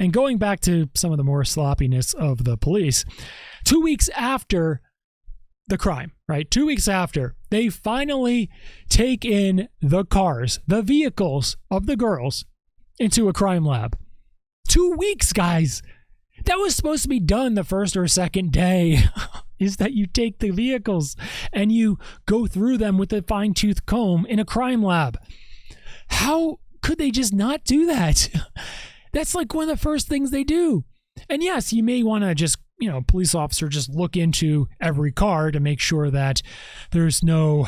And going back to some of the more sloppiness of the police, 2 weeks after the crime, right? 2 weeks after, they finally take in the cars, the vehicles of the girls into a crime lab. 2 weeks, guys. That was supposed to be done the first or second day, is that you take the vehicles and you go through them with a fine-tooth comb in a crime lab. How could they just not do that? That's like one of the first things they do. And yes, you may want to just, police officer just look into every car to make sure that there's no,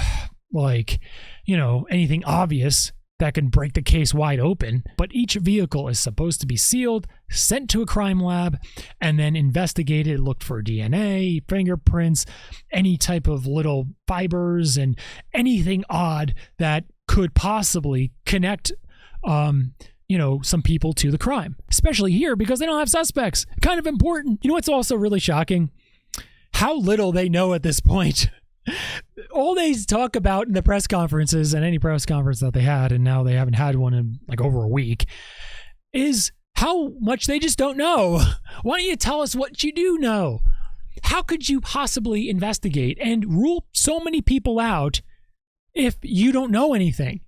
anything obvious that can break the case wide open. But each vehicle is supposed to be sealed, sent to a crime lab, and then investigated, looked for DNA, fingerprints, any type of little fibers, and anything odd that could possibly connect some people to the crime, especially here because they don't have suspects. Kind of important. You know what's also really shocking? How little they know at this point. All they talk about in the press conferences and any press conference that they had, and now they haven't had one in over a week, is how much they just don't know. Why don't you tell us what you do know? How could you possibly investigate and rule so many people out if you don't know anything?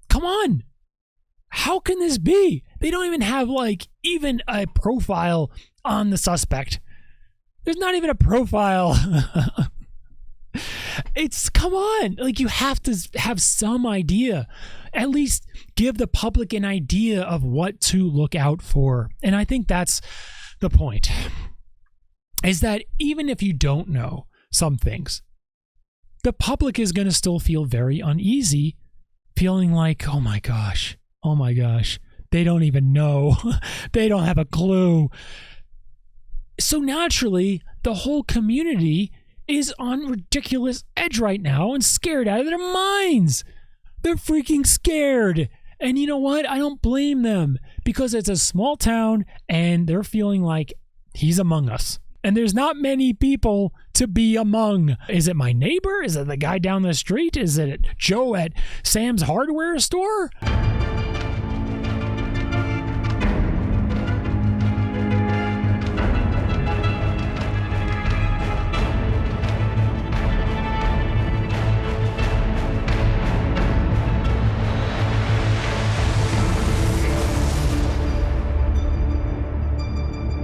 Come on. How can this be? They don't even have even a profile on the suspect. There's not even a profile. Come on. You have to have some idea. At least give the public an idea of what to look out for. And I think that's the point. Is that even if you don't know some things, the public is going to still feel very uneasy, feeling like, oh my gosh, they don't even know. They don't have a clue. So naturally, the whole community is on ridiculous edge right now and scared out of their minds. They're freaking scared. And you know what? I don't blame them because it's a small town and they're feeling like he's among us. And there's not many people to be among. Is it my neighbor? Is it the guy down the street? Is it Joe at Sam's hardware store?